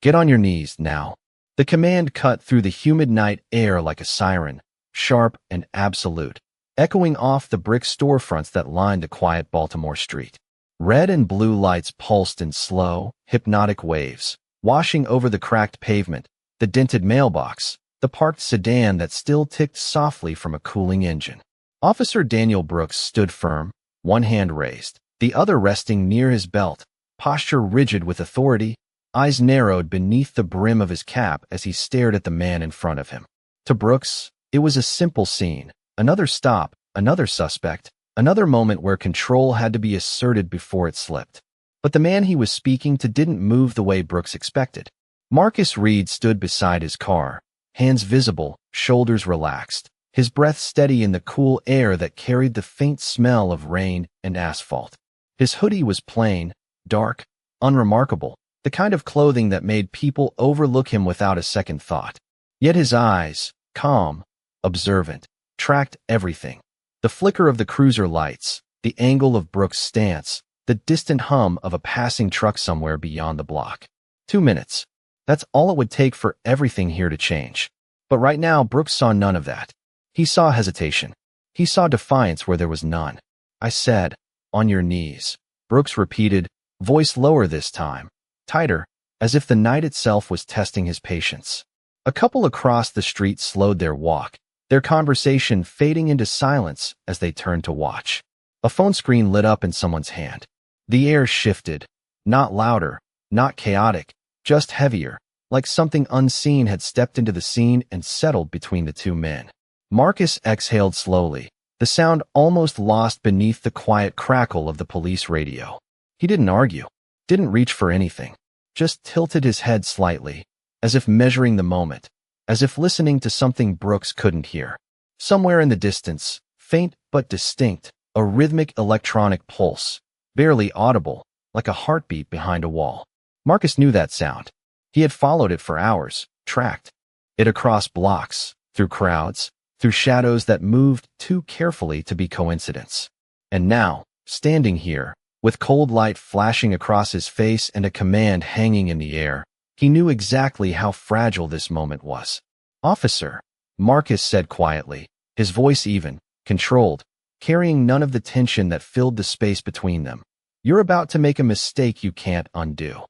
Get on your knees, now. The command cut through the humid night air like a siren, sharp and absolute, echoing off the brick storefronts that lined the quiet Baltimore street. Red and blue lights pulsed in slow, hypnotic waves, washing over the cracked pavement, the dented mailbox, the parked sedan that still ticked softly from a cooling engine. Officer Daniel Brooks stood firm, one hand raised, the other resting near his belt, posture rigid with authority, eyes narrowed beneath the brim of his cap as he stared at the man in front of him. To Brooks, it was a simple scene, another stop, another suspect, another moment where control had to be asserted before it slipped. But the man he was speaking to didn't move the way Brooks expected. Marcus Reed stood beside his car, hands visible, shoulders relaxed, his breath steady in the cool air that carried the faint smell of rain and asphalt. His hoodie was plain, dark, unremarkable, the kind of clothing that made people overlook him without a second thought. Yet his eyes, calm, observant, tracked everything. The flicker of the cruiser lights, the angle of Brooks' stance, the distant hum of a passing truck somewhere beyond the block. 2 minutes. That's all it would take for everything here to change. But right now, Brooks saw none of that. He saw hesitation. He saw defiance where there was none. I said, on your knees. Brooks repeated, voice lower this time, tighter, as if the night itself was testing his patience. A couple across the street slowed their walk, their conversation fading into silence as they turned to watch. A phone screen lit up in someone's hand. The air shifted, not louder, not chaotic, just heavier, like something unseen had stepped into the scene and settled between the two men. Marcus exhaled slowly, the sound almost lost beneath the quiet crackle of the police radio. He didn't argue, didn't reach for anything, just tilted his head slightly, as if measuring the moment, as if listening to something Brooks couldn't hear. Somewhere in the distance, faint but distinct, a rhythmic electronic pulse, barely audible, like a heartbeat behind a wall. Marcus knew that sound. He had followed it for hours, tracked it across blocks, through crowds, through shadows that moved too carefully to be coincidence. And now, standing here, with cold light flashing across his face and a command hanging in the air, he knew exactly how fragile this moment was. Officer, Marcus said quietly, his voice even, controlled, carrying none of the tension that filled the space between them. You're about to make a mistake you can't undo.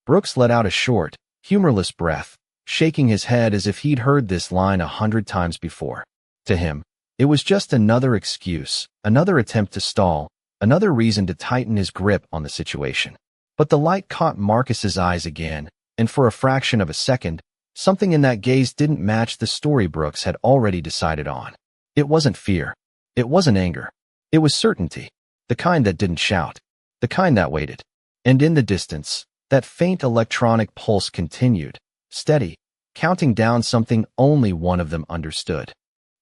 Brooks let out a short, humorless breath, shaking his head as if he'd heard this line 100 times before. To him, it was just another excuse, another attempt to stall, another reason to tighten his grip on the situation. But the light caught Marcus's eyes again, and for a fraction of a second, something in that gaze didn't match the story Brooks had already decided on. It wasn't fear. It wasn't anger. It was certainty, the kind that didn't shout, the kind that waited. And in the distance, that faint electronic pulse continued, steady, counting down something only one of them understood.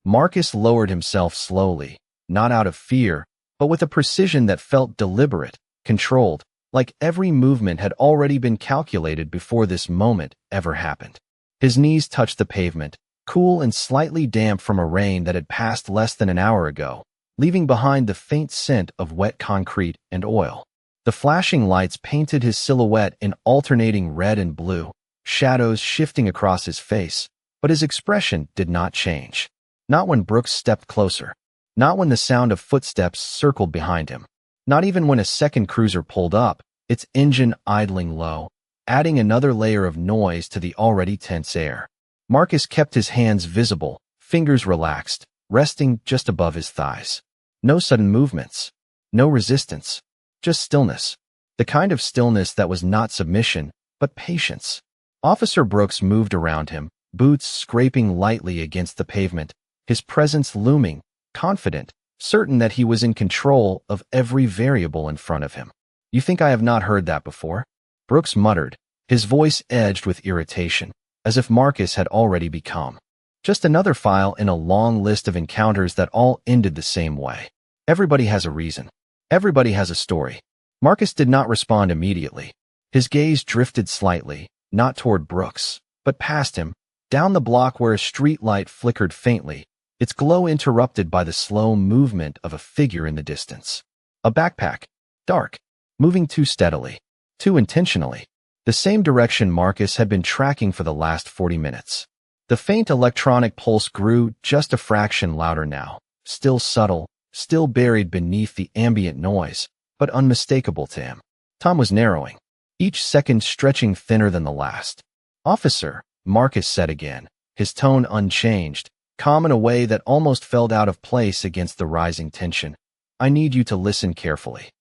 Marcus lowered himself slowly, not out of fear, but with a precision that felt deliberate, controlled, like every movement had already been calculated before this moment ever happened. His knees touched the pavement, cool and slightly damp from a rain that had passed less than an hour ago, leaving behind the faint scent of wet concrete and oil. The flashing lights painted his silhouette in alternating red and blue, shadows shifting across his face, but his expression did not change. Not when Brooks stepped closer. Not when the sound of footsteps circled behind him. Not even when a second cruiser pulled up, its engine idling low, adding another layer of noise to the already tense air. Marcus kept his hands visible, fingers relaxed, resting just above his thighs. No sudden movements. No resistance. Just stillness. The kind of stillness that was not submission, but patience. Officer Brooks moved around him, boots scraping lightly against the pavement, his presence looming, confident, certain that he was in control of every variable in front of him. You think I have not heard that before? Brooks muttered, his voice edged with irritation, as if Marcus had already become just another file in a long list of encounters that all ended the same way. Everybody has a reason. Everybody has a story. Marcus did not respond immediately. His gaze drifted slightly, not toward Brooks, but past him, down the block where a street light flickered faintly, its glow interrupted by the slow movement of a figure in the distance. A backpack, dark, moving too steadily, too intentionally. the same direction Marcus had been tracking for the last 40 minutes. The faint electronic pulse grew just a fraction louder now, still subtle, still buried beneath the ambient noise, but unmistakable to him. Time was narrowing, each second stretching thinner than the last. "Officer," Marcus said again, his tone unchanged, calm in a way that almost felt out of place against the rising tension. "I need you to listen carefully."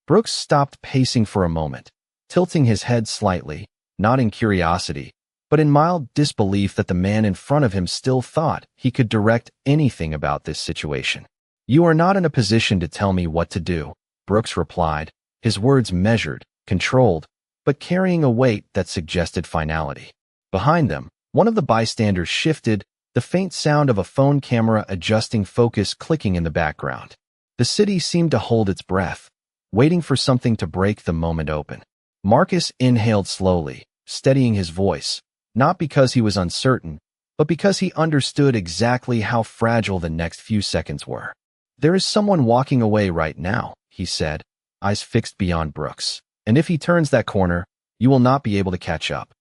Brooks stopped pacing for a moment, tilting his head slightly, not in curiosity, but in mild disbelief that the man in front of him still thought he could direct anything about this situation. "You are not in a position to tell me what to do," Brooks replied, his words measured, controlled, but carrying a weight that suggested finality. Behind them, one of the bystanders shifted, the faint sound of a phone camera adjusting focus clicking in the background. The city seemed to hold its breath, waiting for something to break the moment open. Marcus inhaled slowly, steadying his voice, not because he was uncertain, but because he understood exactly how fragile the next few seconds were. "There is someone walking away right now," he said, eyes fixed beyond Brooks. "And if he turns that corner, you will not be able to catch up."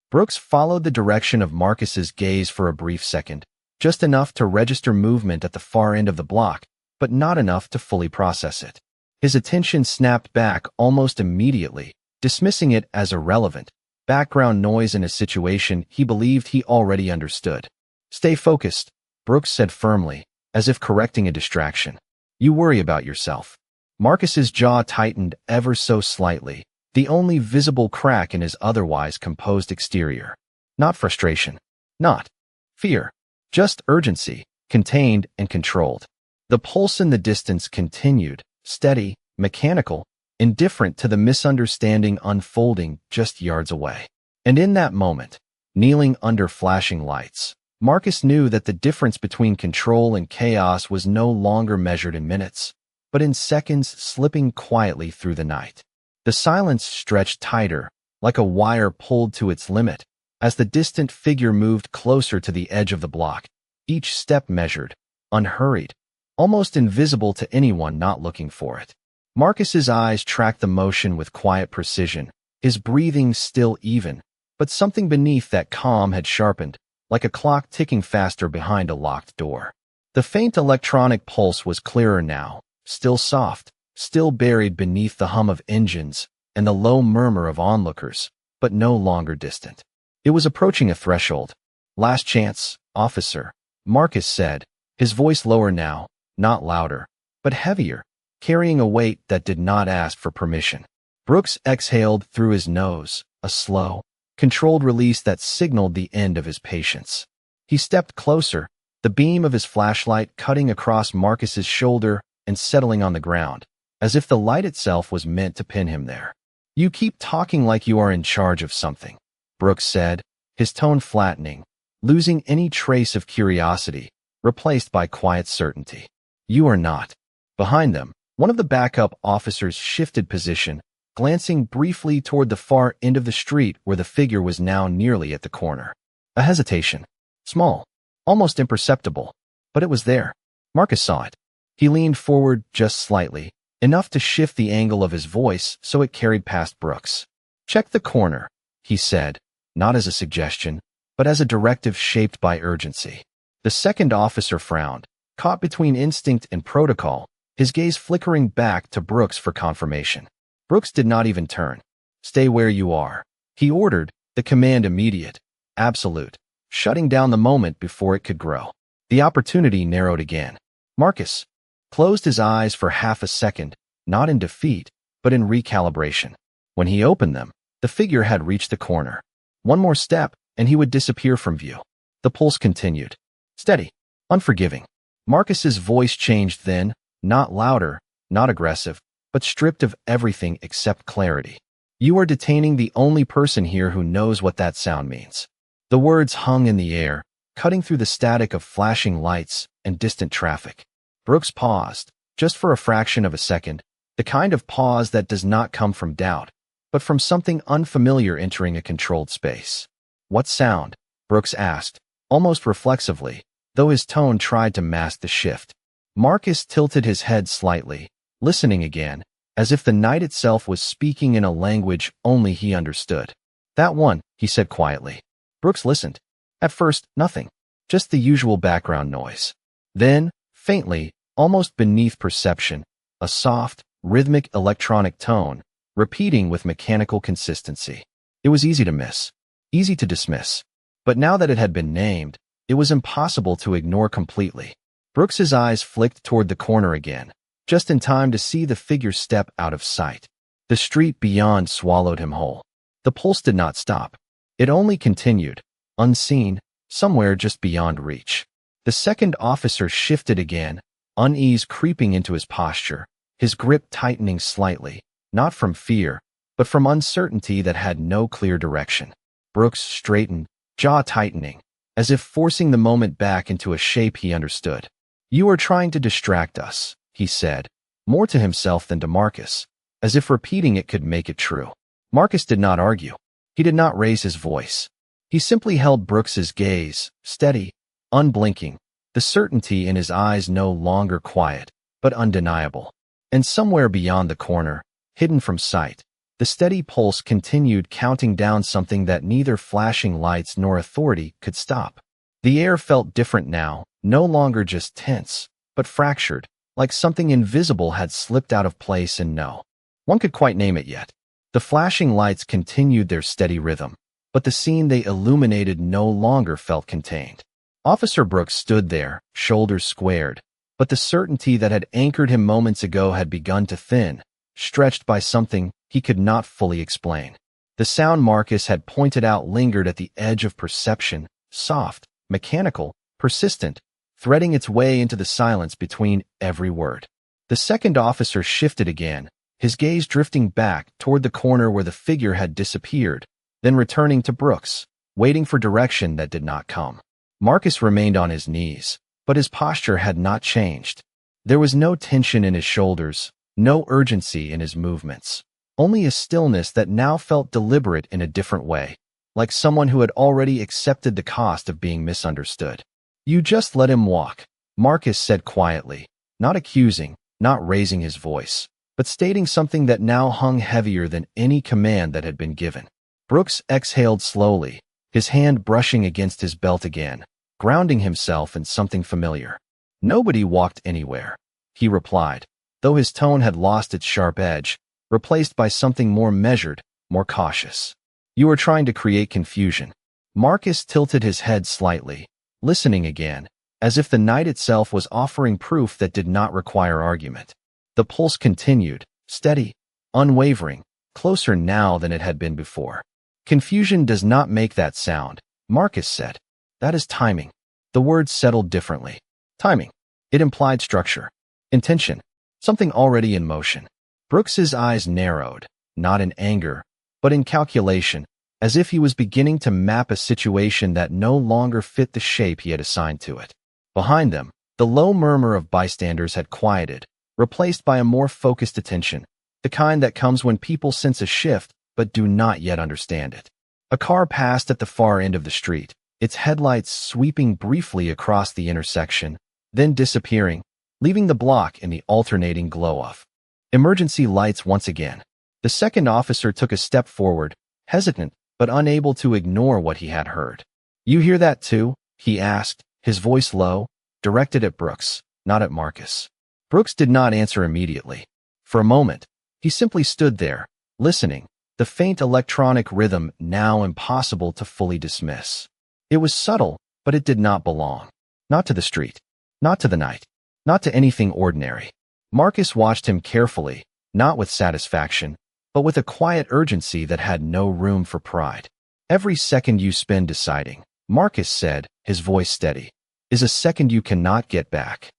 Brooks followed the direction of Marcus's gaze for a brief second, just enough to register movement at the far end of the block, but not enough to fully process it. His attention snapped back almost immediately, dismissing it as irrelevant, background noise in a situation he believed he already understood. "Stay focused," Brooks said firmly, as if correcting a distraction. "You worry about yourself." Marcus's jaw tightened ever so slightly, the only visible crack in his otherwise composed exterior. Not frustration. Not fear. Just urgency, contained and controlled. The pulse in the distance continued, steady, mechanical, indifferent to the misunderstanding unfolding just yards away. And in that moment, kneeling under flashing lights, Marcus knew that the difference between control and chaos was no longer measured in minutes, but in seconds slipping quietly through the night. The silence stretched tighter, like a wire pulled to its limit, as the distant figure moved closer to the edge of the block, each step measured, unhurried, almost invisible to anyone not looking for it. Marcus's eyes tracked the motion with quiet precision, his breathing still even, but something beneath that calm had sharpened, like a clock ticking faster behind a locked door. The faint electronic pulse was clearer now, still soft, still buried beneath the hum of engines and the low murmur of onlookers, but no longer distant. It was approaching a threshold. "Last chance, officer," Marcus said, his voice lower now, not louder, but heavier, carrying a weight that did not ask for permission. Brooks exhaled through his nose, a slow, controlled release that signaled the end of his patience. He stepped closer, the beam of his flashlight cutting across Marcus's shoulder and settling on the ground, as if the light itself was meant to pin him there. "You keep talking like you are in charge of something," Brooks said, his tone flattening, losing any trace of curiosity, replaced by quiet certainty. "You are not." Behind them, one of the backup officers shifted position, glancing briefly toward the far end of the street where the figure was now nearly at the corner. A hesitation. Small, almost imperceptible, but it was there. Marcus saw it. He leaned forward just slightly, enough to shift the angle of his voice so it carried past Brooks. "Check the corner," he said, not as a suggestion, but as a directive shaped by urgency. The second officer frowned, caught between instinct and protocol, his gaze flickering back to Brooks for confirmation. Brooks did not even turn. "Stay where you are," he ordered, the command immediate, absolute, shutting down the moment before it could grow. The opportunity narrowed again. Marcus closed his eyes for half a second, not in defeat, but in recalibration. When he opened them, the figure had reached the corner. One more step, and he would disappear from view. The pulse continued. Steady, unforgiving. Marcus's voice changed then, not louder, not aggressive, but stripped of everything except clarity. "You are detaining the only person here who knows what that sound means." The words hung in the air, cutting through the static of flashing lights and distant traffic. Brooks paused, just for a fraction of a second, the kind of pause that does not come from doubt, but from something unfamiliar entering a controlled space. "What sound?" Brooks asked, almost reflexively, though his tone tried to mask the shift. Marcus tilted his head slightly, listening again, as if the night itself was speaking in a language only he understood. That one, he said quietly. Brooks listened. At first, nothing. Just the usual background noise. Then, faintly, almost beneath perception, a soft, rhythmic electronic tone, repeating with mechanical consistency. It was easy to miss, easy to dismiss. But now that it had been named, it was impossible to ignore completely. Brooks's eyes flicked toward the corner again, just in time to see the figure step out of sight. The street beyond swallowed him whole. The pulse did not stop. It only continued, unseen, somewhere just beyond reach. The second officer shifted again, unease creeping into his posture, his grip tightening slightly, not from fear, but from uncertainty that had no clear direction. Brooks straightened, jaw tightening, as if forcing the moment back into a shape he understood. "You are trying to distract us," he said, more to himself than to Marcus, as if repeating it could make it true. Marcus did not argue. He did not raise his voice. He simply held Brooks's gaze, steady, unblinking, the certainty in his eyes no longer quiet, but undeniable. And somewhere beyond the corner, hidden from sight, the steady pulse continued counting down something that neither flashing lights nor authority could stop. The air felt different now, no longer just tense, but fractured, like something invisible had slipped out of place and no one could quite name it yet. The flashing lights continued their steady rhythm, but the scene they illuminated no longer felt contained. Officer Brooks stood there, shoulders squared, but the certainty that had anchored him moments ago had begun to thin, stretched by something he could not fully explain. The sound Marcus had pointed out lingered at the edge of perception, soft, mechanical, persistent, threading its way into the silence between every word. The second officer shifted again, his gaze drifting back toward the corner where the figure had disappeared, then returning to Brooks, waiting for direction that did not come. Marcus remained on his knees, but his posture had not changed. There was no tension in his shoulders, no urgency in his movements, only a stillness that now felt deliberate in a different way, like someone who had already accepted the cost of being misunderstood. "You just let him walk," Marcus said quietly, not accusing, not raising his voice, but stating something that now hung heavier than any command that had been given. Brooks exhaled slowly, his hand brushing against his belt again, grounding himself in something familiar. "Nobody walked anywhere," he replied, though his tone had lost its sharp edge, replaced by something more measured, more cautious. "You are trying to create confusion." Marcus tilted his head slightly, listening again, as if the night itself was offering proof that did not require argument. The pulse continued, steady, unwavering, closer now than it had been before. "Confusion does not make that sound," Marcus said. "That is timing." The words settled differently. Timing. It implied structure, intention, something already in motion. Brooks's eyes narrowed, not in anger, but in calculation, as if he was beginning to map a situation that no longer fit the shape he had assigned to it. Behind them, the low murmur of bystanders had quieted, replaced by a more focused attention, the kind that comes when people sense a shift but do not yet understand it. A car passed at the far end of the street, its headlights sweeping briefly across the intersection, then disappearing, leaving the block in the alternating glow of emergency lights once again. The second officer took a step forward, hesitant but unable to ignore what he had heard. "You hear that too?" he asked, his voice low, directed at Brooks, not at Marcus. Brooks did not answer immediately. For a moment, he simply stood there, listening, the faint electronic rhythm now impossible to fully dismiss. It was subtle, but it did not belong. Not to the street, not to the night, not to anything ordinary. Marcus watched him carefully, not with satisfaction, but with a quiet urgency that had no room for pride. "Every second you spend deciding," Marcus said, his voice steady, "is a second you cannot get back."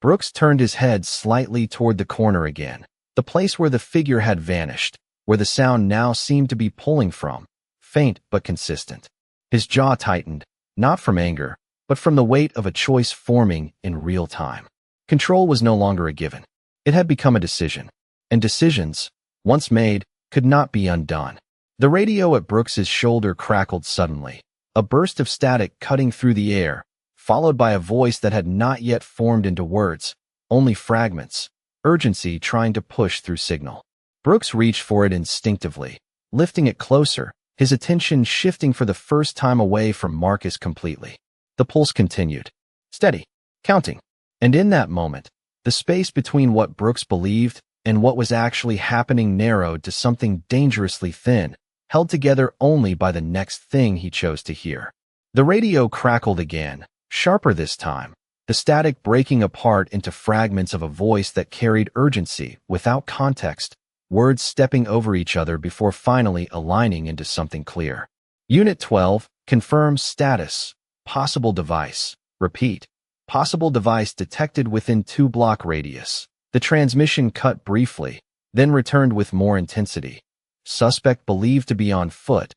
Brooks turned his head slightly toward the corner again, the place where the figure had vanished, where the sound now seemed to be pulling from, faint but consistent. His jaw tightened, not from anger, but from the weight of a choice forming in real time. Control was no longer a given. It had become a decision, and decisions, once made, could not be undone. The radio at Brooks's shoulder crackled suddenly, a burst of static cutting through the air, followed by a voice that had not yet formed into words, only fragments, urgency trying to push through signal. Brooks reached for it instinctively, lifting it closer, his attention shifting for the first time away from Marcus completely. The pulse continued. Steady. Counting. And in that moment, the space between what Brooks believed and what was actually happening narrowed to something dangerously thin, held together only by the next thing he chose to hear. The radio crackled again, sharper this time, the static breaking apart into fragments of a voice that carried urgency, without context, words stepping over each other before finally aligning into something clear. Unit 12, confirms status. Possible device. Repeat. Possible device detected within 2-block radius. The transmission cut briefly, then returned with more intensity. Suspect believed to be on foot.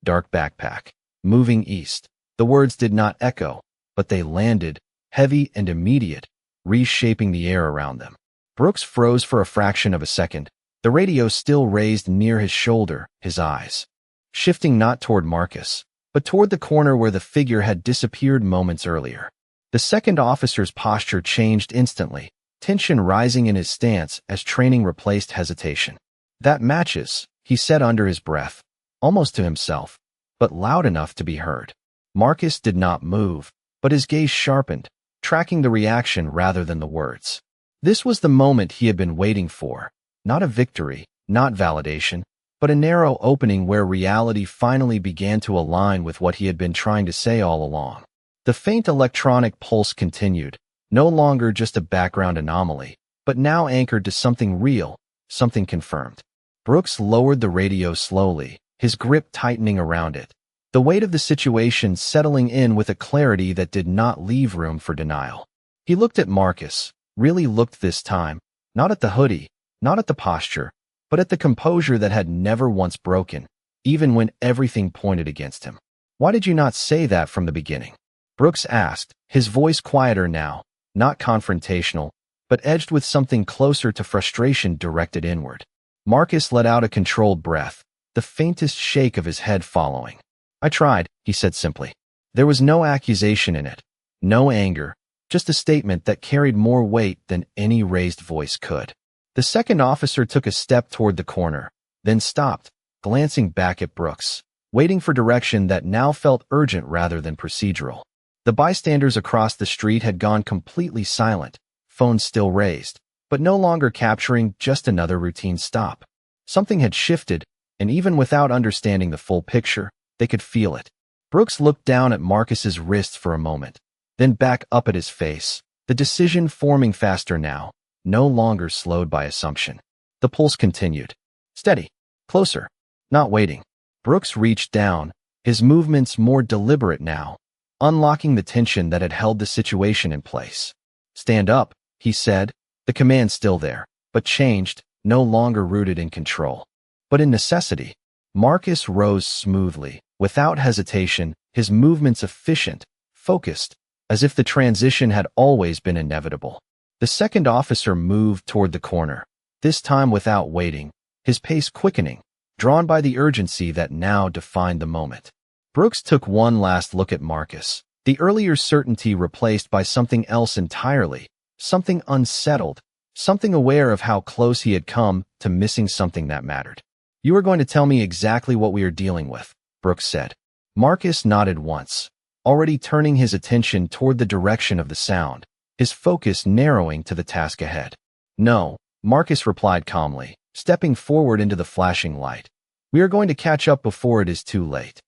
Dark backpack. Moving east. The words did not echo, but they landed, heavy and immediate, reshaping the air around them. Brooks froze for a fraction of a second, the radio still raised near his shoulder, his eyes shifting not toward Marcus, but toward the corner where the figure had disappeared moments earlier. The second officer's posture changed instantly, tension rising in his stance as training replaced hesitation. That matches, he said under his breath, almost to himself, but loud enough to be heard. Marcus did not move, but his gaze sharpened, tracking the reaction rather than the words. This was the moment he had been waiting for, not a victory, not validation, but a narrow opening where reality finally began to align with what he had been trying to say all along. The faint electronic pulse continued, no longer just a background anomaly, but now anchored to something real, something confirmed. Brooks lowered the radio slowly, his grip tightening around it, the weight of the situation settling in with a clarity that did not leave room for denial. He looked at Marcus, really looked this time, not at the hoodie, not at the posture, but at the composure that had never once broken, even when everything pointed against him. Why did you not say that from the beginning? Brooks asked, his voice quieter now, not confrontational, but edged with something closer to frustration directed inward. Marcus let out a controlled breath, the faintest shake of his head following. I tried, he said simply. There was no accusation in it, no anger, just a statement that carried more weight than any raised voice could. The second officer took a step toward the corner, then stopped, glancing back at Brooks, waiting for direction that now felt urgent rather than procedural. The bystanders across the street had gone completely silent, phones still raised, but no longer capturing just another routine stop. Something had shifted, and even without understanding the full picture, they could feel it. Brooks looked down at Marcus's wrist for a moment, then back up at his face, the decision forming faster now, no longer slowed by assumption. The pulse continued. Steady. Closer. Not waiting. Brooks reached down, his movements more deliberate now, unlocking the tension that had held the situation in place. Stand up, he said, the command still there, but changed, no longer rooted in control, but in necessity. Marcus rose smoothly, without hesitation, his movements efficient, focused, as if the transition had always been inevitable. The second officer moved toward the corner, this time without waiting, his pace quickening, drawn by the urgency that now defined the moment. Brooks took one last look at Marcus, the earlier certainty replaced by something else entirely, something unsettled, something aware of how close he had come to missing something that mattered. You are going to tell me exactly what we are dealing with, Brooks said. Marcus nodded once, already turning his attention toward the direction of the sound, his focus narrowing to the task ahead. No, Marcus replied calmly, stepping forward into the flashing light. We are going to catch up before it is too late.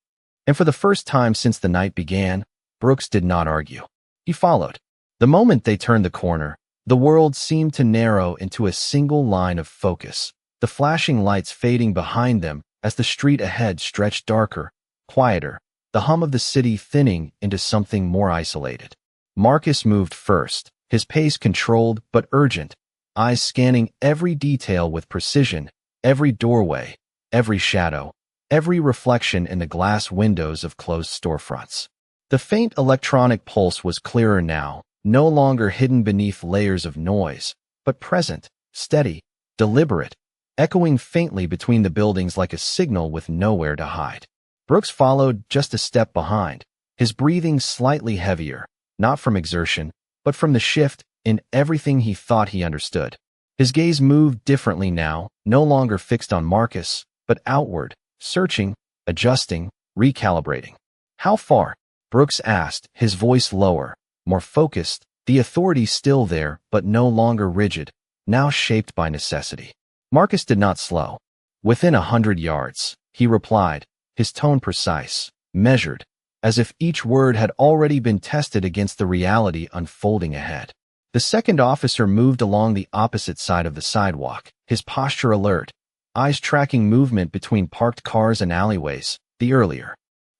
And for the first time since the night began, Brooks did not argue. He followed. The moment they turned the corner, the world seemed to narrow into a single line of focus, the flashing lights fading behind them as the street ahead stretched darker, quieter, the hum of the city thinning into something more isolated. Marcus moved first, his pace controlled but urgent, eyes scanning every detail with precision, every doorway, every shadow, every reflection in the glass windows of closed storefronts. The faint electronic pulse was clearer now, no longer hidden beneath layers of noise, but present, steady, deliberate, echoing faintly between the buildings like a signal with nowhere to hide. Brooks followed just a step behind, his breathing slightly heavier, not from exertion, but from the shift in everything he thought he understood. His gaze moved differently now, no longer fixed on Marcus, but outward, searching, adjusting, recalibrating. How far? Brooks asked, his voice lower, more focused, the authority still there, but no longer rigid, now shaped by necessity. Marcus did not slow. Within 100 yards, he replied, his tone precise, measured, as if each word had already been tested against the reality unfolding ahead. The second officer moved along the opposite side of the sidewalk, his posture alert, eyes tracking movement between parked cars and alleyways, the earlier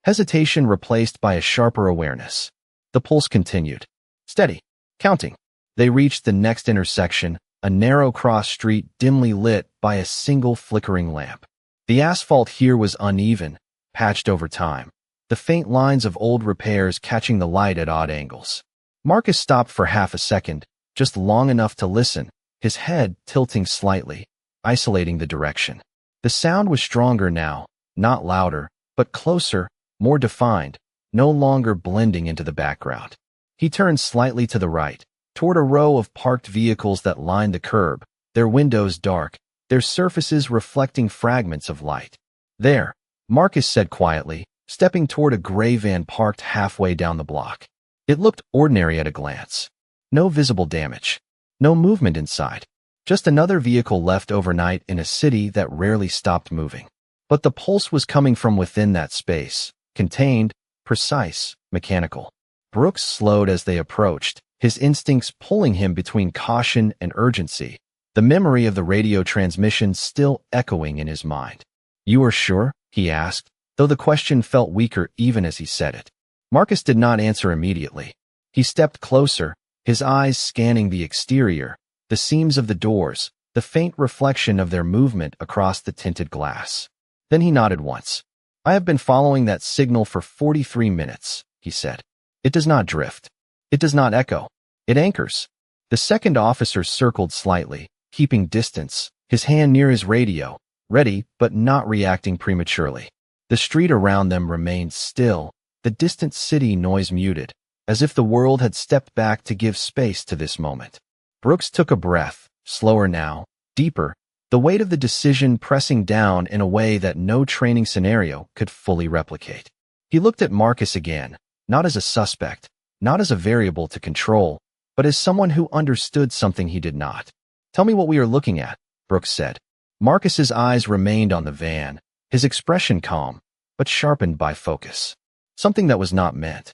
hesitation replaced by a sharper awareness. The pulse continued. Steady. Counting. They reached the next intersection, a narrow cross street dimly lit by a single flickering lamp. The asphalt here was uneven, patched over time, the faint lines of old repairs catching the light at odd angles. Marcus stopped for half a second, just long enough to listen, his head tilting slightly, isolating the direction. The sound was stronger now, not louder, but closer, more defined, no longer blending into the background. He turned slightly to the right, toward a row of parked vehicles that lined the curb, their windows dark, their surfaces reflecting fragments of light. There, Marcus said quietly, stepping toward a gray van parked halfway down the block. It looked ordinary at a glance. No visible damage. No movement inside. Just another vehicle left overnight in a city that rarely stopped moving. But the pulse was coming from within that space, contained, precise, mechanical. Brooks slowed as they approached, his instincts pulling him between caution and urgency, the memory of the radio transmission still echoing in his mind. "You are sure?" he asked, though the question felt weaker even as he said it. Marcus did not answer immediately. He stepped closer, his eyes scanning the exterior, the seams of the doors, the faint reflection of their movement across the tinted glass. Then he nodded once. "I have been following that signal for 43 minutes, he said. "It does not drift. It does not echo. It anchors." The second officer circled slightly, keeping distance, his hand near his radio, ready but not reacting prematurely. The street around them remained still, the distant city noise muted, as if the world had stepped back to give space to this moment. Brooks took a breath, slower now, deeper, the weight of the decision pressing down in a way that no training scenario could fully replicate. He looked at Marcus again, not as a suspect, not as a variable to control, but as someone who understood something he did not. "Tell me what we are looking at," Brooks said. Marcus's eyes remained on the van, his expression calm, but sharpened by focus. "Something that was not meant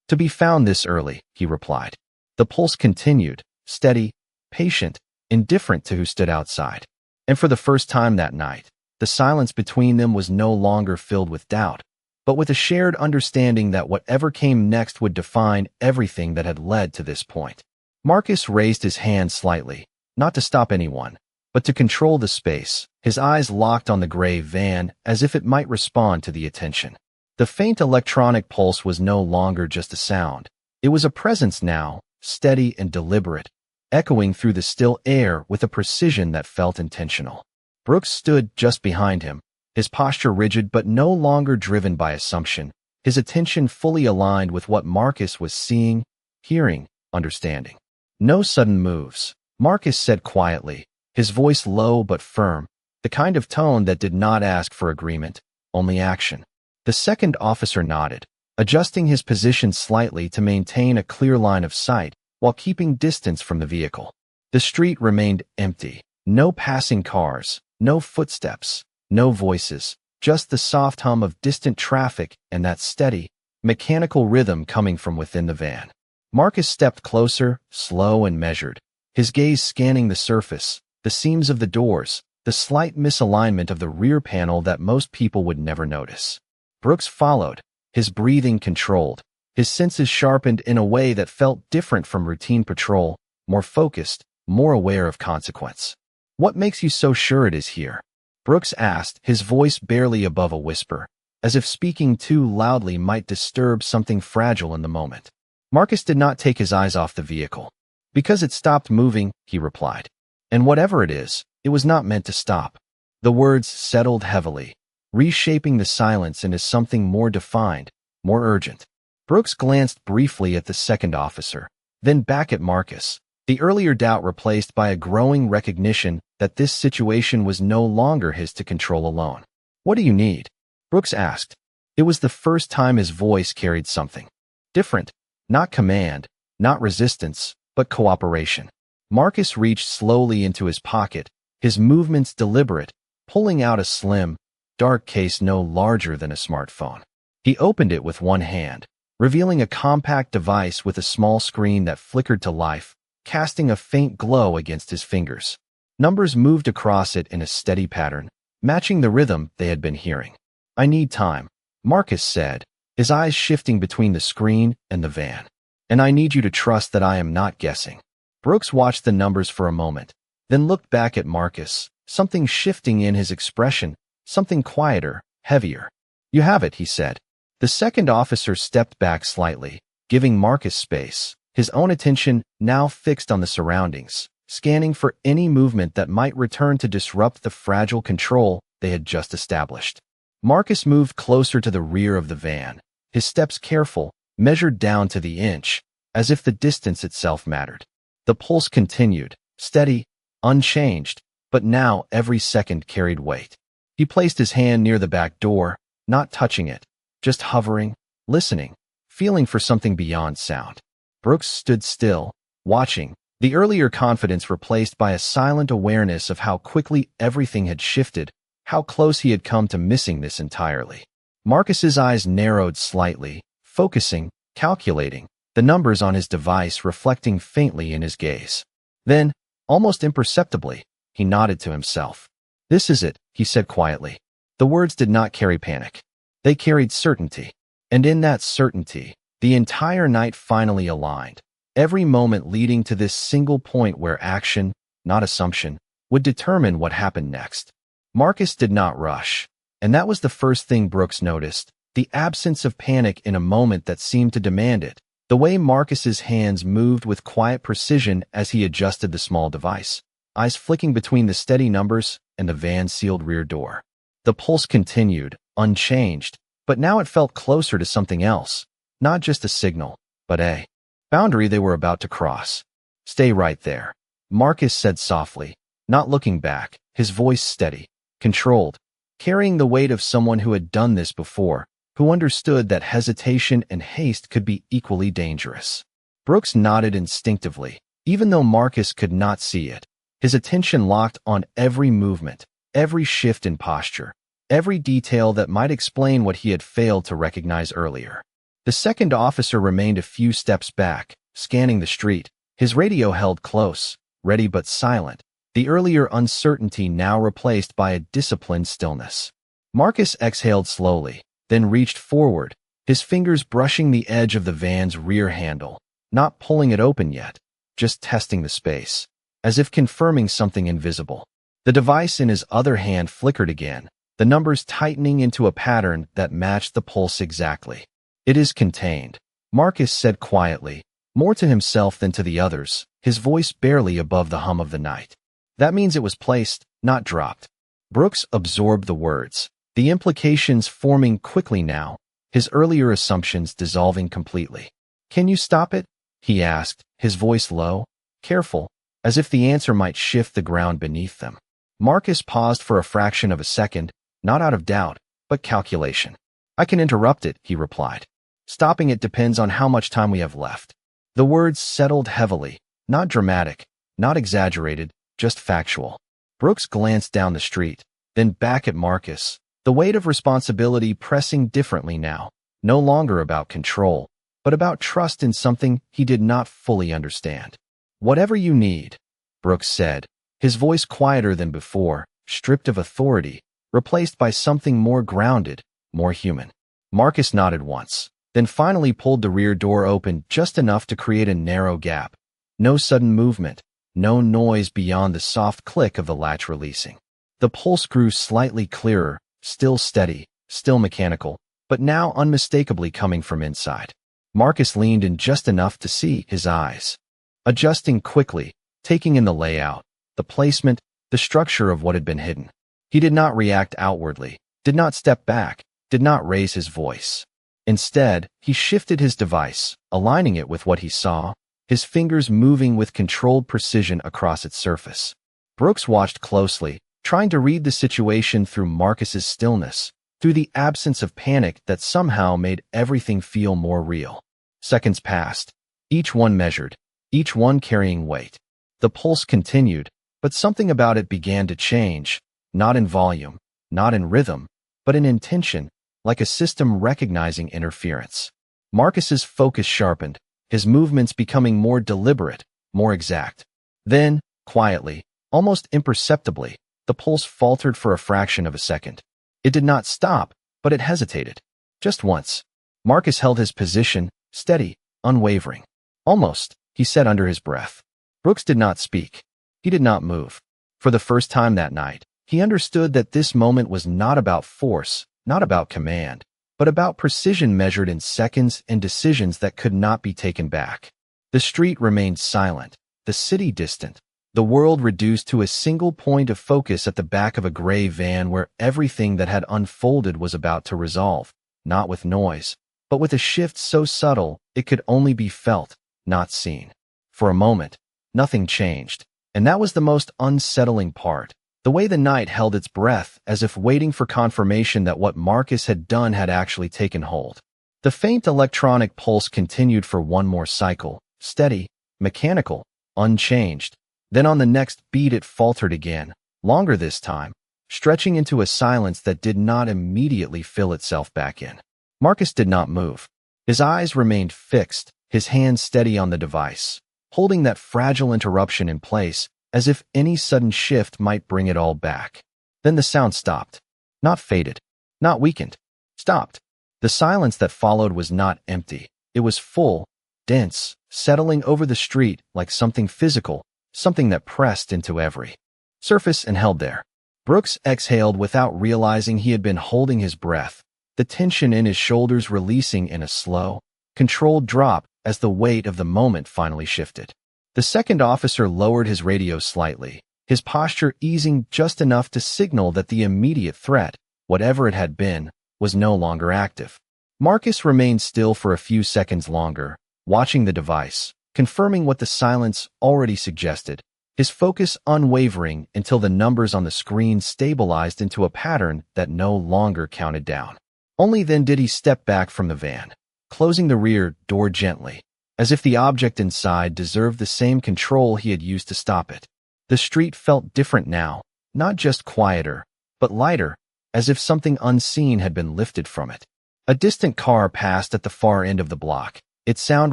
to be found this early," he replied. The pulse continued, steady, patient, indifferent to who stood outside. And for the first time that night, the silence between them was no longer filled with doubt, but with a shared understanding that whatever came next would define everything that had led to this point. Marcus raised his hand slightly, not to stop anyone, but to control the space, his eyes locked on the gray van as if it might respond to the attention. The faint electronic pulse was no longer just a sound. It was a presence now, steady and deliberate, echoing through the still air with a precision that felt intentional. Brooks stood just behind him, his posture rigid but no longer driven by assumption, his attention fully aligned with what Marcus was seeing, hearing, understanding. "No sudden moves," Marcus said quietly, his voice low but firm, the kind of tone that did not ask for agreement, only action. The second officer nodded, adjusting his position slightly to maintain a clear line of sight while keeping distance from the vehicle. The street remained empty, no passing cars, no footsteps, no voices, just the soft hum of distant traffic and that steady, mechanical rhythm coming from within the van. Marcus stepped closer, slow and measured, his gaze scanning the surface, the seams of the doors, the slight misalignment of the rear panel that most people would never notice. Brooks followed, his breathing controlled, his senses sharpened in a way that felt different from routine patrol, more focused, more aware of consequence. "What makes you so sure it is here?" Brooks asked, his voice barely above a whisper, as if speaking too loudly might disturb something fragile in the moment. Marcus did not take his eyes off the vehicle. "Because it stopped moving," he replied. "And whatever it is, it was not meant to stop." The words settled heavily, reshaping the silence into something more defined, more urgent. Brooks glanced briefly at the second officer, then back at Marcus, the earlier doubt replaced by a growing recognition that this situation was no longer his to control alone. "What do you need?" Brooks asked. It was the first time his voice carried something different. Not command, not resistance, but cooperation. Marcus reached slowly into his pocket, his movements deliberate, pulling out a slim, dark case no larger than a smartphone. He opened it with one hand, revealing a compact device with a small screen that flickered to life, casting a faint glow against his fingers. Numbers moved across it in a steady pattern, matching the rhythm they had been hearing. "I need time," Marcus said, his eyes shifting between the screen and the van. "And I need you to trust that I am not guessing." Brooks watched the numbers for a moment, then looked back at Marcus, something shifting in his expression, something quieter, heavier. "You have it," he said. The second officer stepped back slightly, giving Marcus space, his own attention now fixed on the surroundings, scanning for any movement that might return to disrupt the fragile control they had just established. Marcus moved closer to the rear of the van, his steps careful, measured down to the inch, as if the distance itself mattered. The pulse continued, steady, unchanged, but now every second carried weight. He placed his hand near the back door, not touching it, just hovering, listening, feeling for something beyond sound. Brooks stood still, watching, the earlier confidence replaced by a silent awareness of how quickly everything had shifted, how close he had come to missing this entirely. Marcus's eyes narrowed slightly, focusing, calculating, the numbers on his device reflecting faintly in his gaze. Then, almost imperceptibly, he nodded to himself. "This is it," he said quietly. The words did not carry panic. They carried certainty. And in that certainty, the entire night finally aligned, every moment leading to this single point where action, not assumption, would determine what happened next. Marcus did not rush, and that was the first thing Brooks noticed, the absence of panic in a moment that seemed to demand it, the way Marcus's hands moved with quiet precision as he adjusted the small device, eyes flicking between the steady numbers and the van's sealed rear door. The pulse continued, unchanged, but now it felt closer to something else, not just a signal, but a boundary they were about to cross. "Stay right there," Marcus said softly, not looking back, his voice steady, controlled, carrying the weight of someone who had done this before, who understood that hesitation and haste could be equally dangerous. Brooks nodded instinctively, even though Marcus could not see it, his attention locked on every movement, every shift in posture, every detail that might explain what he had failed to recognize earlier. The second officer remained a few steps back, scanning the street, his radio held close, ready but silent, the earlier uncertainty now replaced by a disciplined stillness. Marcus exhaled slowly, then reached forward, his fingers brushing the edge of the van's rear handle, not pulling it open yet, just testing the space, as if confirming something invisible. The device in his other hand flickered again, the numbers tightening into a pattern that matched the pulse exactly. "It is contained," Marcus said quietly, more to himself than to the others, his voice barely above the hum of the night. "That means it was placed, not dropped." Brooks absorbed the words, the implications forming quickly now, his earlier assumptions dissolving completely. "Can you stop it?" he asked, his voice low, careful, as if the answer might shift the ground beneath them. Marcus paused for a fraction of a second, not out of doubt, but calculation. "I can interrupt it," he replied. "Stopping it depends on how much time we have left." The words settled heavily, not dramatic, not exaggerated, just factual. Brooks glanced down the street, then back at Marcus, the weight of responsibility pressing differently now, no longer about control, but about trust in something he did not fully understand. "Whatever you need," Brooks said, his voice quieter than before, stripped of authority, replaced by something more grounded, more human. Marcus nodded once, then finally pulled the rear door open just enough to create a narrow gap. No sudden movement, no noise beyond the soft click of the latch releasing. The pulse grew slightly clearer, still steady, still mechanical, but now unmistakably coming from inside. Marcus leaned in just enough to see his eyes, adjusting quickly, taking in the layout, the placement, the structure of what had been hidden. He did not react outwardly, did not step back, did not raise his voice. Instead, he shifted his device, aligning it with what he saw, his fingers moving with controlled precision across its surface. Brooks watched closely, trying to read the situation through Marcus's stillness, through the absence of panic that somehow made everything feel more real. Seconds passed, each one measured, each one carrying weight. The pulse continued, but something about it began to change, not in volume, not in rhythm, but in intention, like a system recognizing interference. Marcus's focus sharpened, his movements becoming more deliberate, more exact. Then, quietly, almost imperceptibly, the pulse faltered for a fraction of a second. It did not stop, but it hesitated. Just once. Marcus held his position, steady, unwavering. Almost, he said under his breath. Brooks did not speak. He did not move. For the first time that night, he understood that this moment was not about force, not about command, but about precision measured in seconds and decisions that could not be taken back. The street remained silent, the city distant, the world reduced to a single point of focus at the back of a gray van where everything that had unfolded was about to resolve, not with noise, but with a shift so subtle it could only be felt, not seen. For a moment, nothing changed, and that was the most unsettling part. The way the night held its breath as if waiting for confirmation that what Marcus had done had actually taken hold. The faint electronic pulse continued for one more cycle, steady, mechanical, unchanged. Then on the next beat it faltered again, longer this time, stretching into a silence that did not immediately fill itself back in. Marcus did not move. His eyes remained fixed, his hands steady on the device, holding that fragile interruption in place, as if any sudden shift might bring it all back. Then the sound stopped. Not faded. Not weakened. Stopped. The silence that followed was not empty. It was full, dense, settling over the street like something physical, something that pressed into every surface and held there. Brooks exhaled without realizing he had been holding his breath, the tension in his shoulders releasing in a slow, controlled drop as the weight of the moment finally shifted. The second officer lowered his radio slightly, his posture easing just enough to signal that the immediate threat, whatever it had been, was no longer active. Marcus remained still for a few seconds longer, watching the device, confirming what the silence already suggested, his focus unwavering until the numbers on the screen stabilized into a pattern that no longer counted down. Only then did he step back from the van, closing the rear door gently, as if the object inside deserved the same control he had used to stop it. The street felt different now, not just quieter, but lighter, as if something unseen had been lifted from it. A distant car passed at the far end of the block, its sound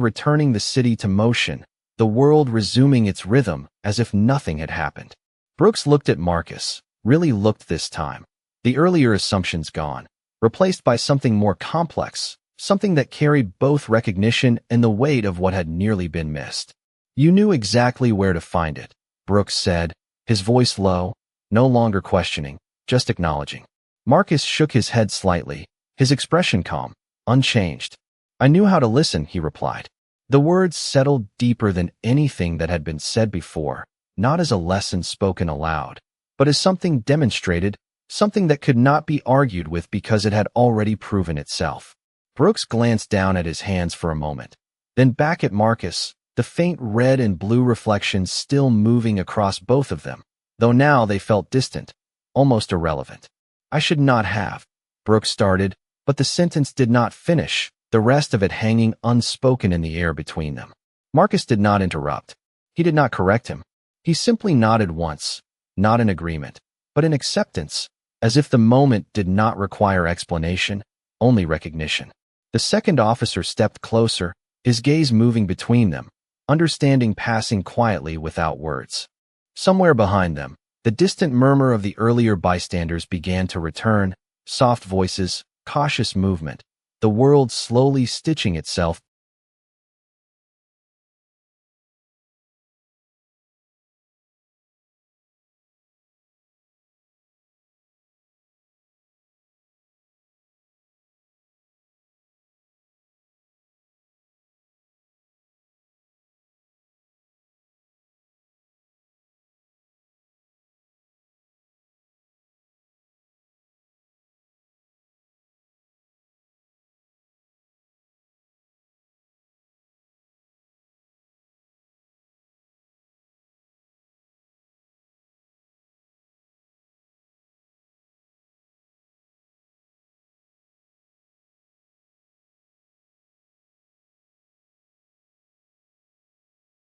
returning the city to motion, the world resuming its rhythm as if nothing had happened. Brooks looked at Marcus, really looked this time. The earlier assumptions gone, replaced by something more complex, something that carried both recognition and the weight of what had nearly been missed. You knew exactly where to find it, Brooks said, his voice low, no longer questioning, just acknowledging. Marcus shook his head slightly, his expression calm, unchanged. I knew how to listen, he replied. The words settled deeper than anything that had been said before, not as a lesson spoken aloud, but as something demonstrated, something that could not be argued with because it had already proven itself. Brooks glanced down at his hands for a moment, then back at Marcus, the faint red and blue reflections still moving across both of them, though now they felt distant, almost irrelevant. I should not have, Brooks started, but the sentence did not finish, the rest of it hanging unspoken in the air between them. Marcus did not interrupt. He did not correct him. He simply nodded once, not in agreement, but in acceptance, as if the moment did not require explanation, only recognition. The second officer stepped closer, his gaze moving between them, understanding passing quietly without words. Somewhere behind them, the distant murmur of the earlier bystanders began to return, soft voices, cautious movement, the world slowly stitching itself